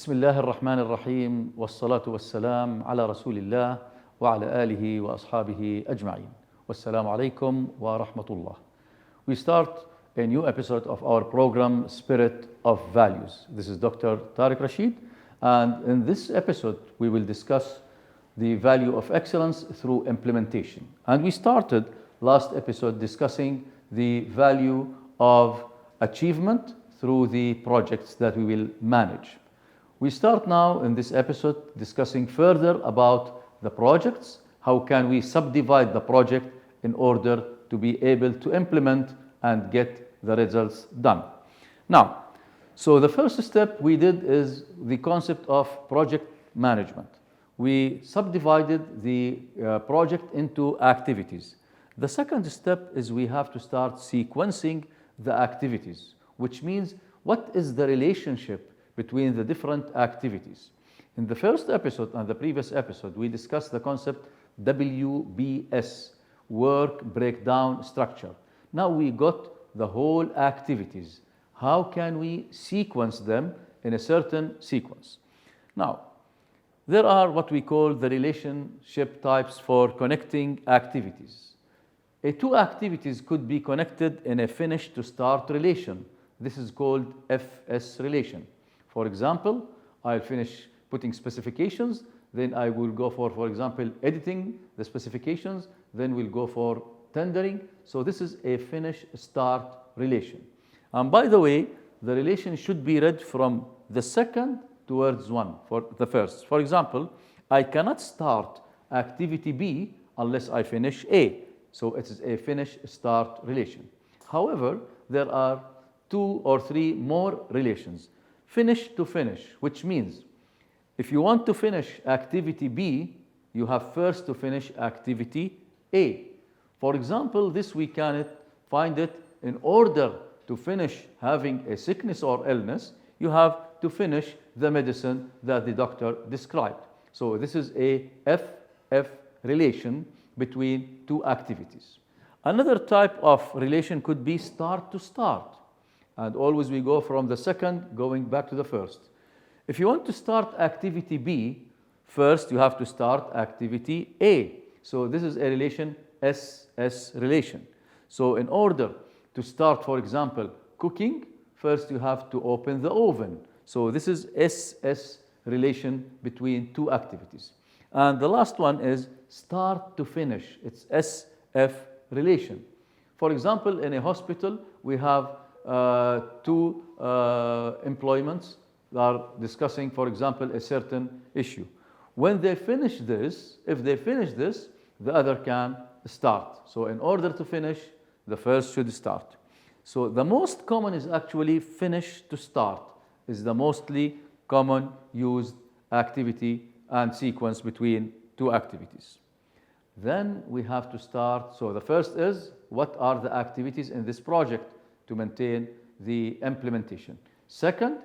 بسم الله الرحمن الرحيم والصلاة والسلام على رسول الله وعلى آله وأصحابه أجمعين. والسلام عليكم ورحمة الله. We start a new episode of our program Spirit of Values. This is Dr. Tariq Rashid, and in this episode we will discuss the value of excellence through implementation. And we started last episode discussing the value of achievement through the projects that we will manage. We start now in this episode discussing further about the projects. How can we subdivide the project in order to be able to implement and get the results done? Now, so the first step we did is the concept of project management. We subdivided the project into activities. The second step is we have to start sequencing the activities, which means what is the relationship between the different activities. In the first episode and the previous episode, we discussed the concept WBS, work breakdown structure. Now we got the whole activities. How can we sequence them in a certain sequence? Now, there are what we call the relationship types for connecting activities. Two activities could be connected in a finish to start relation. This is called FS relation. For example, I'll finish putting specifications, then I will go for example, editing the specifications, then we'll go for tendering. So this is a finish-start relation. And by the way, the relation should be read from the second towards one for the first. For example, I cannot start activity B unless I finish A. So it is a finish-start relation. However, there are 2 or 3 more relations. Finish to finish, which means if you want to finish activity B, you have first to finish activity A. For example, this we can find it in order to finish having a sickness or illness, you have to finish the medicine that the doctor described. So this is a FF relation between 2 activities. Another type of relation could be start to start. And always we go from the second going back to the first. If you want to start activity B, first you have to start activity A. So this is a relation SS relation. So in order to start, for example, cooking, first you have to open the oven. So this is SS relation between 2 activities. And the last one is start to finish. It's SF relation. For example, in a hospital, we have 2 employments that are discussing, for example, a certain issue. When they finish this, if they finish this, the other can start. So in order to finish, the first should start. So the most common is actually finish to start, is the mostly common used activity and sequence between 2 activities. Then we have to start. So the first is, what are the activities in this project to maintain the implementation? Second,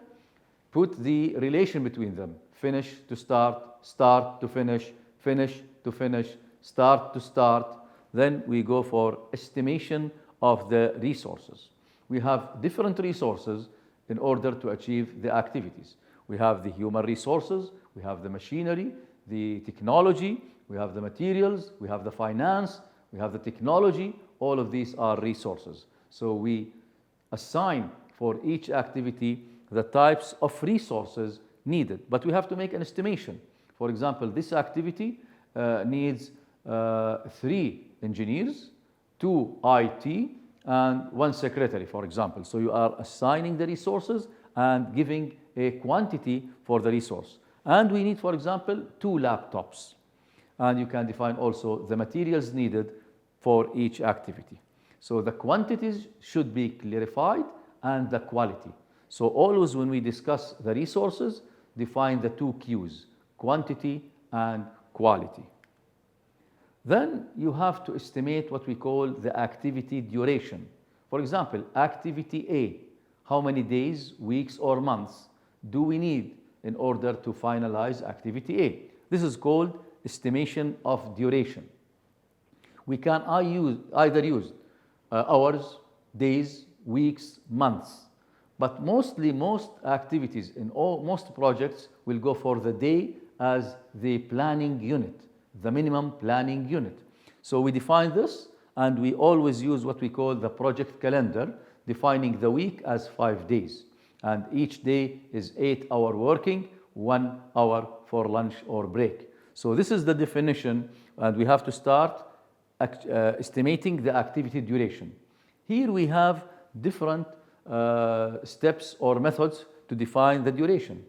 put the relation between them. Finish to start, start to finish, finish to finish, start to start. Then we go for estimation of the resources. We have different resources in order to achieve the activities. We have the human resources, we have the machinery, the technology, we have the materials, we have the finance, we have the technology. All of these are resources. So we assign for each activity the types of resources needed, but we have to make an estimation. For example, this activity needs 3 engineers, 2 IT, and 1 secretary, for example. So you are assigning the resources and giving a quantity for the resource. And we need, for example, 2 laptops. And you can define also the materials needed for each activity. So the quantities should be clarified and the quality. So always when we discuss the resources, define the 2 Qs, quantity and quality. Then you have to estimate what we call the activity duration. For example, activity A, how many days, weeks or months do we need in order to finalize activity A? This is called estimation of duration. We can either use hours, days, weeks, months. But mostly, most activities in most projects will go for the day as the planning unit, the minimum planning unit. So we define this, and we always use what we call the project calendar, defining the week as 5 days. And each day is 8-hour working, 1 hour for lunch or break. So this is the definition, and we have to start estimating the activity duration. Here we have different steps or methods to define the duration.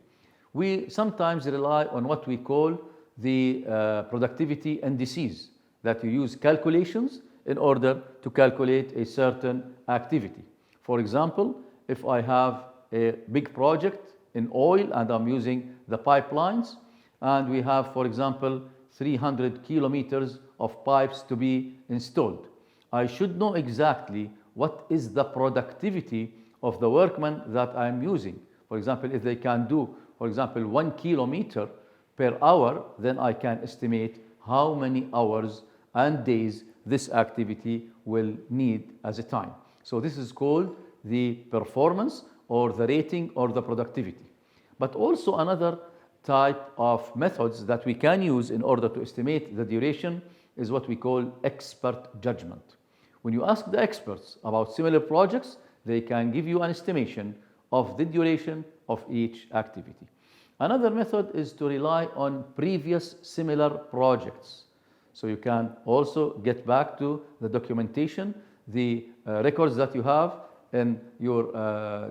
We sometimes rely on what we call the productivity indices, that you use calculations in order to calculate a certain activity. For example, if I have a big project in oil and I'm using the pipelines, and we have, for example, 300 kilometers of pipes to be installed, I should know exactly what is the productivity of the workmen that I'm using. For example, if they can do, for example, 1 kilometer per hour, then I can estimate how many hours and days this activity will need as a time. So this is called the performance or the rating or the productivity. But also another type of methods that we can use in order to estimate the duration is what we call expert judgment. When you ask the experts about similar projects, they can give you an estimation of the duration of each activity. Another method is to rely on previous similar projects. So you can also get back to the documentation, the records that you have in your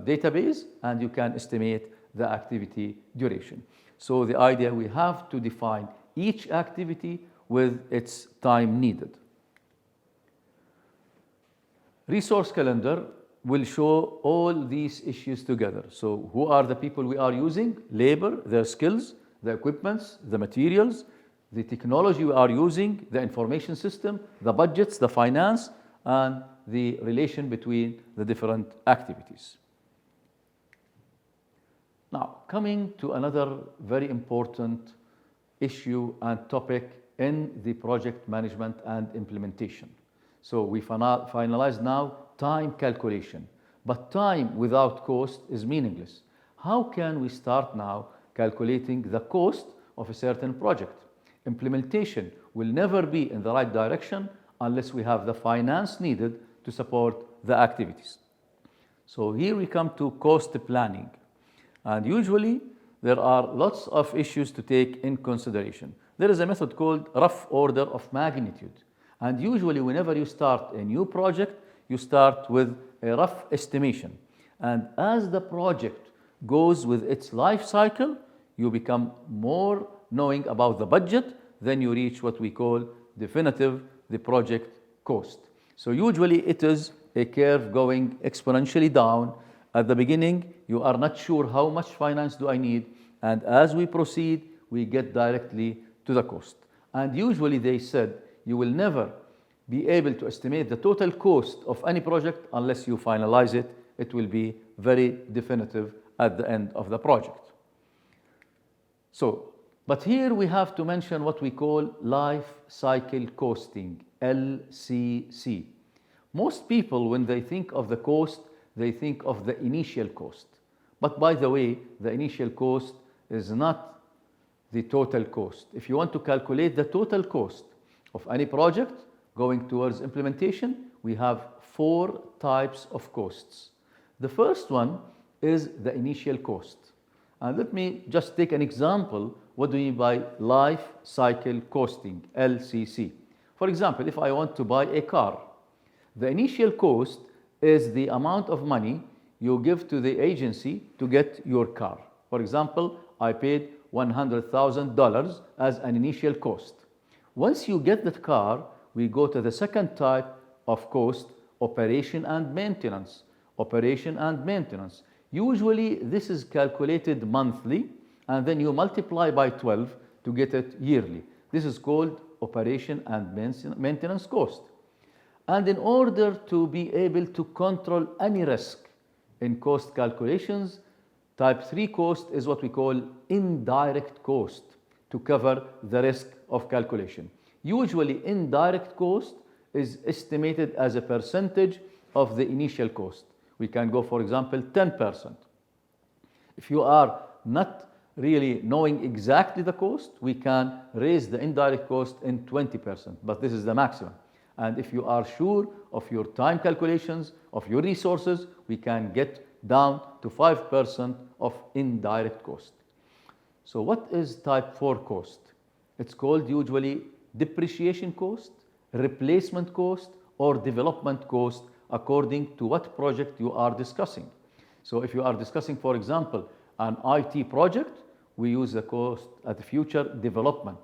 database, and you can estimate the activity duration. So the idea, we have to define each activity with its time needed. Resource calendar will show all these issues together. So who are the people we are using? Labor, their skills, the equipments, the materials, the technology we are using, the information system, the budgets, the finance, and the relation between the different activities. Now, coming to another very important issue and topic in the project management and implementation. So we finalize now time calculation, but time without cost is meaningless. How can we start now calculating the cost of a certain project? Implementation will never be in the right direction unless we have the finance needed to support the activities. So here we come to cost planning. And usually there are lots of issues to take in consideration. There is a method called rough order of magnitude. And usually whenever you start a new project, you start with a rough estimation. And as the project goes with its life cycle, you become more knowing about the budget, then you reach what we call definitive, the project cost. So usually it is a curve going exponentially down. At the beginning, you are not sure how much finance do I need, and as we proceed, we get directly to the cost. And usually they said you will never be able to estimate the total cost of any project unless you finalize it. It will be very definitive at the end of the project. So, but here we have to mention what we call life cycle costing, LCC. Most people, when they think of the cost, they think of the initial cost. But by the way, the initial cost is not the total cost. If you want to calculate the total cost of any project going towards implementation, we have 4 types of costs. The first one is the initial cost. And let me just take an example. What do we mean by life cycle costing, LCC? For example, if I want to buy a car, the initial cost is the amount of money you give to the agency to get your car. For example, I paid $100,000 as an initial cost. Once you get that car, we go to the second type of cost, operation and maintenance. Operation and maintenance. Usually this is calculated monthly, and then you multiply by 12 to get it yearly. This is called operation and maintenance cost. And in order to be able to control any risk in cost calculations, type 3 cost is what we call indirect cost, to cover the risk of calculation. Usually indirect cost is estimated as a percentage of the initial cost. We can go, for example, 10%. If you are not really knowing exactly the cost, we can raise the indirect cost in 20%, but this is the maximum. And if you are sure of your time calculations, of your resources, we can get down to 5% of indirect cost. So what is type 4 cost? It's called usually depreciation cost, replacement cost, or development cost according to what project you are discussing. So if you are discussing, for example, an IT project, we use the cost at the future development,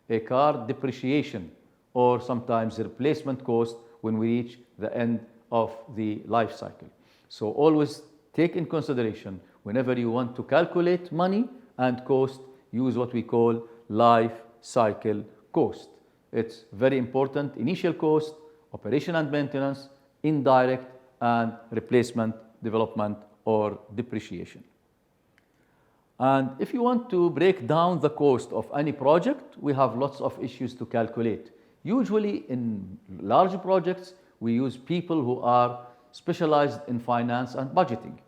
a car depreciation, or sometimes replacement cost when we reach the end of the life cycle. So always take in consideration whenever you want to calculate money and cost, use what we call life cycle cost. It's very important: initial cost, operation and maintenance, indirect, and replacement, development, or depreciation. And if you want to break down the cost of any project, we have lots of issues to calculate. Usually in large projects, we use people who are specialized in finance and budgeting.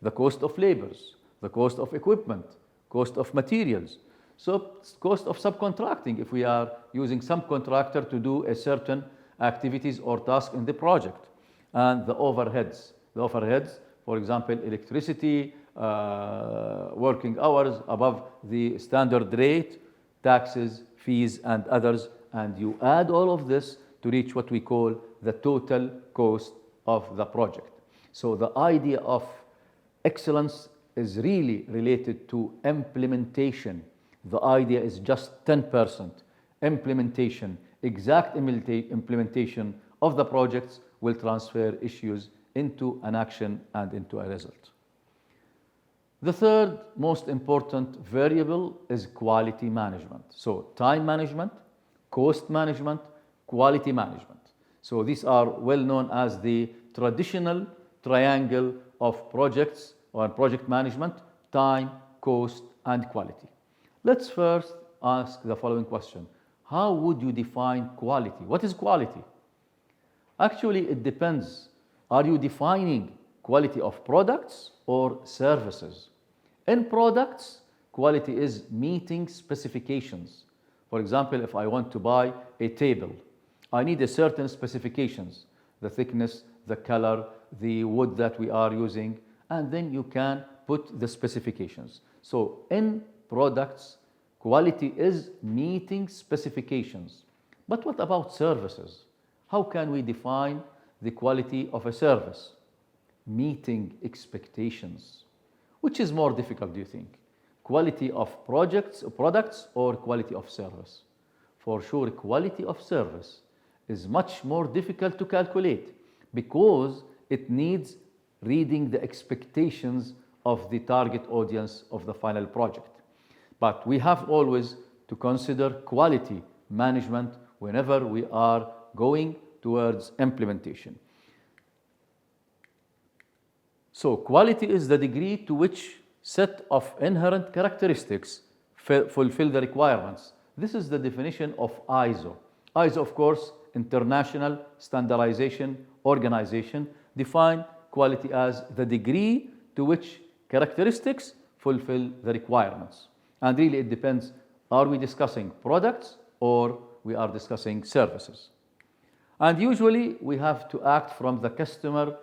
The cost of labors, the cost of equipment, cost of materials, so cost of subcontracting if we are using subcontractor to do a certain activities or task in the project, and the overheads. The overheads, for example, electricity, working hours above the standard rate, taxes, fees, and others, and you add all of this to reach what we call the total cost of the project. So the idea of excellence is really related to implementation. The idea is just 10%. Implementation, exact implementation of the projects will transfer issues into an action and into a result. The third most important variable is quality management. So time management, cost management, quality management. So these are well known as the traditional triangle of projects or project management: time, cost, and quality. Let's first ask the following question: how would you define quality? What is quality? Actually, it depends. Are you defining quality of products or services? In products, quality is meeting specifications. For example, if I want to buy a table, I need a certain specifications: the thickness, the color, the wood that we are using, and then you can put the specifications. So in products, quality is meeting specifications. But what about services? How can we define the quality of a service? Meeting expectations. Which is more difficult, do you think? Quality of products or quality of service? For sure, quality of service is much more difficult to calculate because it needs reading the expectations of the target audience of the final project. But we have always to consider quality management whenever we are going towards implementation. So quality is the degree to which set of inherent characteristics fulfill the requirements. This is the definition of ISO. ISO, of course, International Standardization Organization, define quality as the degree to which characteristics fulfill the requirements. And really it depends, are we discussing products or we are discussing services? And usually we have to act from the customer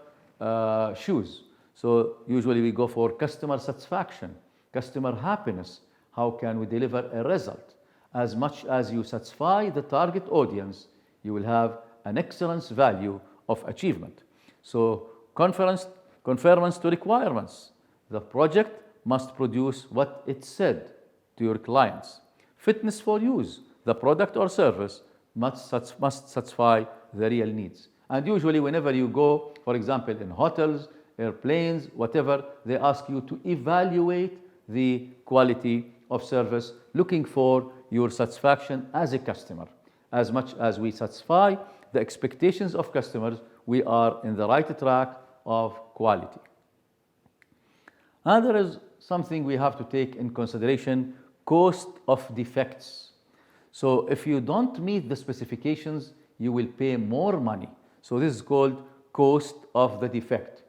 shoes. So usually we go for customer satisfaction, customer happiness. How can we deliver a result? As much as you satisfy the target audience, you will have an excellence value of achievement. So conformance to requirements. The project must produce what it said to your clients. Fitness for use. The product or service must satisfy the real needs. And usually whenever you go, for example, in hotels, airplanes, whatever, they ask you to evaluate the quality of service, looking for your satisfaction as a customer. As much as we satisfy the expectations of customers, we are in the right track of quality. And there is something we have to take in consideration: cost of defects. So if you don't meet the specifications, you will pay more money. So this is called cost of the defect.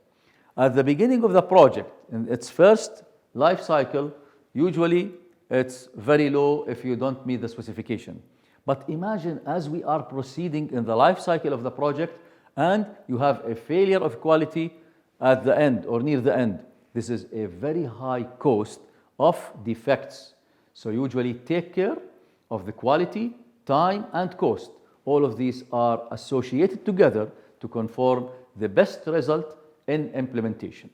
at the beginning of the project, in its first life cycle, usually it's very low if you don't meet the specification. But imagine as we are proceeding in the life cycle of the project and you have a failure of quality at the end or near the end. This is a very high cost of defects. So usually take care of the quality, time, and cost. All of these are associated together to conform the best result in implementation.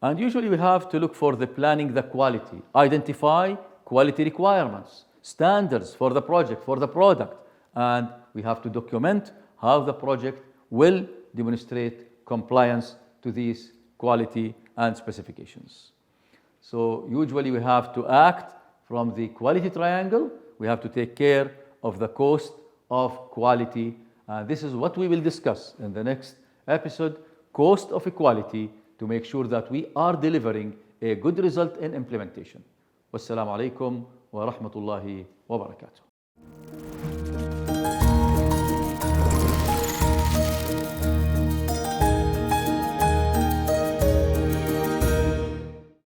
And usually we have to look for the planning the quality, identify quality requirements, standards for the project, for the product, and we have to document how the project will demonstrate compliance to these quality and specifications. So usually we have to act from the quality triangle. We have to take care of the cost of quality. This is what we will discuss in the next episode, cost of quality, to make sure that we are delivering a good result in implementation. Wassalamu alaikum wa rahmatullahi wa barakatuh.